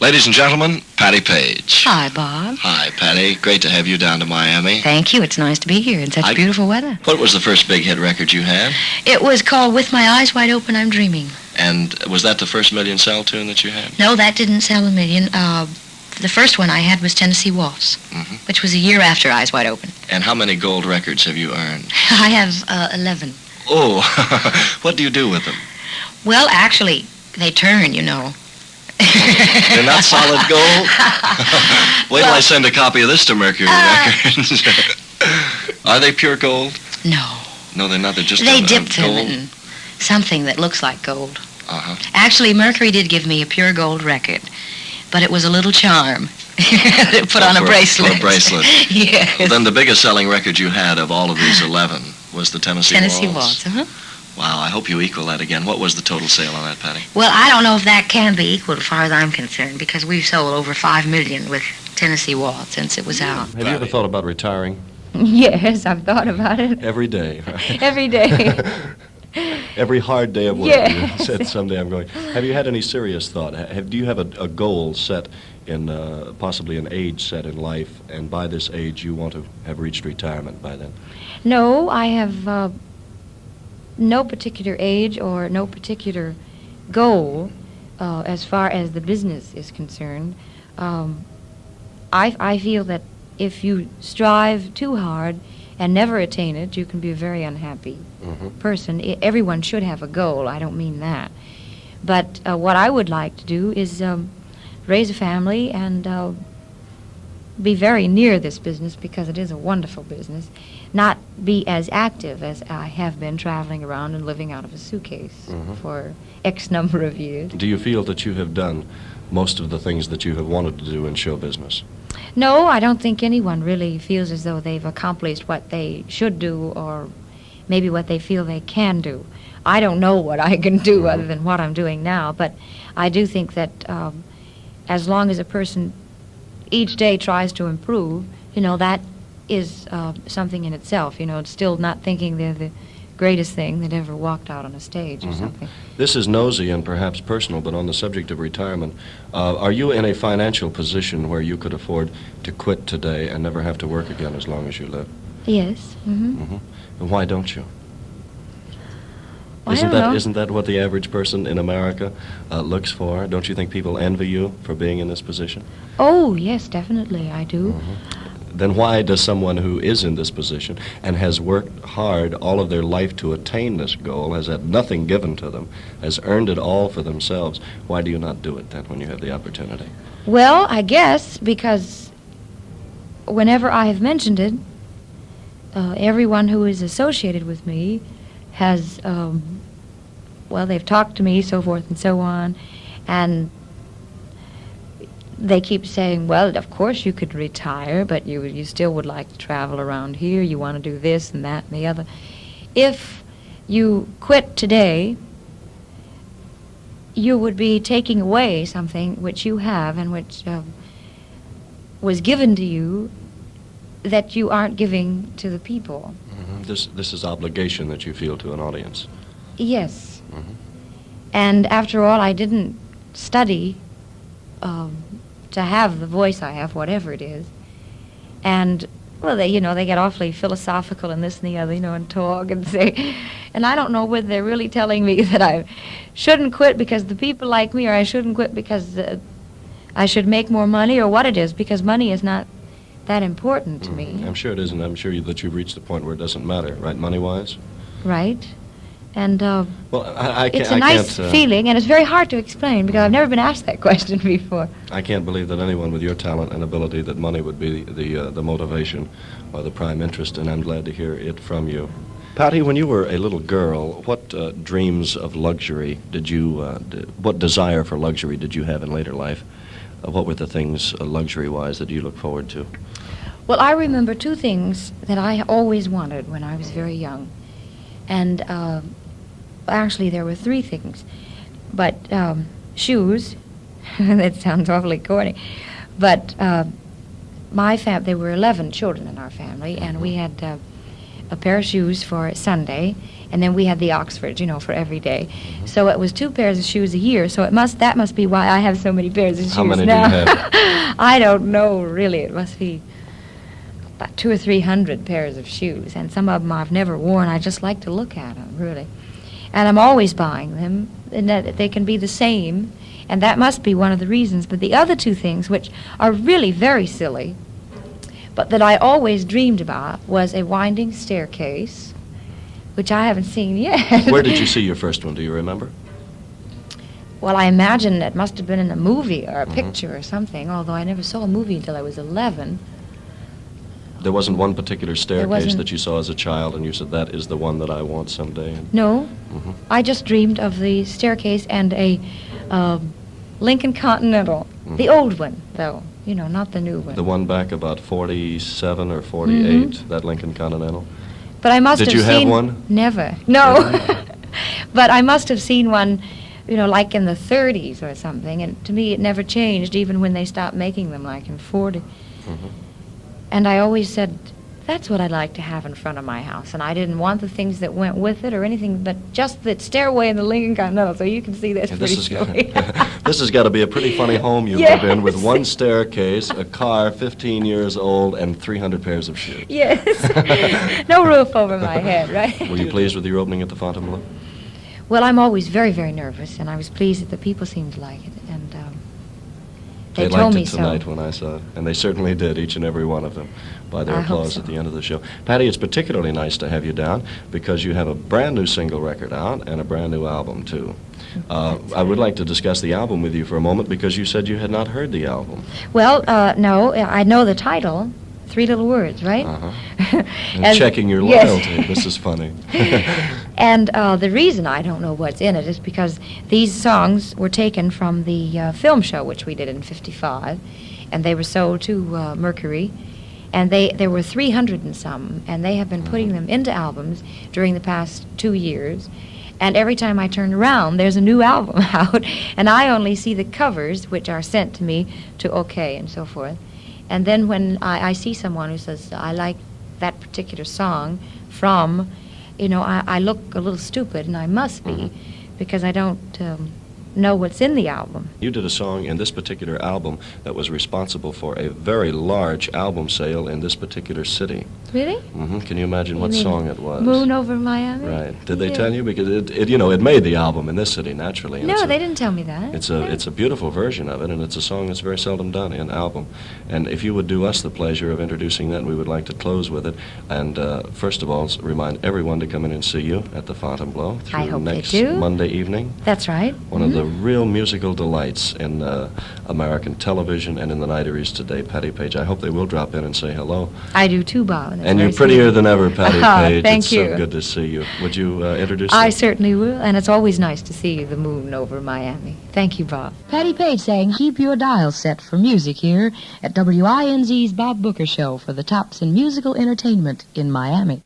Ladies and gentlemen, Patti Page. Hi, Bob. Hi, Patti. Great to have you down to Miami. Thank you. It's nice to be here in such beautiful weather. What was the first big hit record you had? It was called With My Eyes Wide Open, I'm Dreaming. And was that the first million sell tune that you had? No, that didn't sell a million. The first one I had was Tennessee Waltz, which was a year after Eyes Wide Open. And how many gold records have you earned? I have 11. Oh, what do you do with them? Well, actually, they turn, you know. They're not solid gold? Wait till I send a copy of this to Mercury Records. Are they pure gold? No. No, they're not. They're just They dipped them gold? in something that looks like gold. Uh-huh. Actually, Mercury did give me a pure gold record, but it was a little charm. Put on a bracelet. For a bracelet. Yes. Well, then the biggest selling record you had of all of these 11 was the Tennessee Waltz. Tennessee Waltz, Wow, I hope you equal that again. What was the total sale on that, Patti? Well, I don't know if that can be equal as far as I'm concerned, because we've sold over 5 million with Tennessee Waltz since it was out. Have you ever thought about retiring? Yes, I've thought about it. Every day, right? Every day. Every hard day of work, Yes. you said someday I'm going. Have you had any serious thought? Do you have a goal set in, possibly an age set in life, and by this age you want to have reached retirement by then? No, I have no particular age or no particular goal as far as the business is concerned. I feel that if you strive too hard and never attain it, you can be a very unhappy person. Everyone should have a goal. I don't mean that. But what I would like to do is raise a family and be very near this business, because it is a wonderful business, not be as active as I have been, traveling around and living out of a suitcase for X number of years. Do you feel that you have done most of the things that you have wanted to do in show business? No, I don't think anyone really feels as though they've accomplished what they should do, or maybe what they feel they can do. I don't know what I can do other than what I'm doing now, but I do think that as long as a person each day tries to improve, you know, that is something in itself. You know, it's still not thinking they're the greatest thing that ever walked out on a stage or something. This is nosy and perhaps personal, but on the subject of retirement, are you in a financial position where you could afford to quit today and never have to work again as long as you live? Yes. And why don't you? I don't know. Isn't that what the average person in America looks for? Don't you think people envy you for being in this position? Oh, yes, definitely, I do. Then why does someone who is in this position and has worked hard all of their life to attain this goal, has had nothing given to them, has earned it all for themselves, why do you not do it then when you have the opportunity? Well, I guess because whenever I have mentioned it, everyone who is associated with me has, well, they've talked to me, so forth and so on, and they keep saying, well, of course you could retire, but you still would like to travel around here, you want to do this and that and the other. If you quit today, you would be taking away something which you have and which was given to you that you aren't giving to the people. This is obligation that you feel to an audience. Yes. And after all, I didn't study to have the voice I have, whatever it is. And, well, they get awfully philosophical and this and the other, and talk and say, and I don't know whether they're really telling me that I shouldn't quit because the people like me, or I shouldn't quit because I should make more money, or what it is, because money is not that important to me. I'm sure it isn't. I'm sure that you've reached the point where it doesn't matter, right, money-wise? Right. And well, it's a nice feeling, and it's very hard to explain because I've never been asked that question before. I can't believe that anyone with your talent and ability, that money would be the motivation or the prime interest, and I'm glad to hear it from you. Patti, when you were a little girl, what dreams of luxury did you, what desire for luxury did you have in later life? What were the things, luxury-wise, that you look forward to? Well, I remember two things that I always wanted when I was very young. And actually, there were three things. But shoes, that sounds awfully corny. But there were 11 children in our family, and we had a pair of shoes for Sunday And then we had the Oxfords, for every day. So it was 2 pairs of shoes a year. So that must be why I have so many pairs of shoes now. How many do you have? I don't know, really. It must be about 200 or 300 pairs of shoes. And some of them I've never worn. I just like to look at them, really. And I'm always buying them, and that they can be the same. And that must be one of the reasons. But the other 2 things, which are really very silly, but that I always dreamed about, was a winding staircase, which I haven't seen yet. Where did you see your first one? Do you remember? Well, I imagine it must have been in a movie or a picture or something, although I never saw a movie until I was 11. There wasn't one particular staircase wasn't. that you saw as a child and you said, that is the one that I want someday? No. I just dreamed of the staircase and a Lincoln Continental. The old one, though. Not the new one. The one back about 47 or 48, that Lincoln Continental? But I must Did have you seen... have one? Never. No. But I must have seen one, like in the 30s or something, and to me it never changed, even when they stopped making them, like in 40. And I always said, that's what I'd like to have in front of my house. And I didn't want the things that went with it or anything, but just the stairway in the Lincoln Continental, so you can see that's pretty silly. This has got to be a pretty funny home you live in, with one staircase, a car 15 years old, and 300 pairs of shoes. Yes. No roof over my head, right? Were you pleased with your opening at the Fontainebleau? Well, I'm always very, very nervous, and I was pleased that the people seemed to like it, and they told liked me it so. tonight when I saw it, and they certainly did, each and every one of them, by their I hope applause so. at the end of the show. Patti, it's particularly nice to have you down because you have a brand new single record out and a brand new album, too. I would like to discuss the album with you for a moment because you said you had not heard the album. Well, no, I know the title, 3 little words, right? And checking your yes. loyalty. This is funny. And the reason I don't know what's in it is because these songs were taken from the film show, which we did in '55, and they were sold to Mercury, and there were 300 and some, and they have been putting them into albums during the past 2 years. And every time I turn around, there's a new album out, and I only see the covers, which are sent to me to OK and so forth. And then when I see someone who says, I like that particular song from, I look a little stupid, and I must be, because I don't know what's in the album. You did a song in this particular album that was responsible for a very large album sale in this particular city. Really? Can you imagine what mean song it was? Moon Over Miami? Right. Did they tell you? Because it made the album in this city, naturally. And No, they didn't tell me that. It's a beautiful version of it, and it's a song that's very seldom done in album. And if you would do us the pleasure of introducing that, we would like to close with it. And first of all, remind everyone to come in and see you at the Fontainebleau through I hope they next do. Monday evening. That's right. One of the real musical delights in American television and in the nighteries today, Patti Page. I hope they will drop in and say hello. I do too, Bob. And you're prettier than ever, Patti Page. Thank it's you. so good to see you. Would you introduce I them? certainly will, and it's always nice to see the moon over Miami. Thank you, Bob. Patti Page saying, keep your dial set for music here at WINZ's Bob Booker Show for the tops in musical entertainment in Miami.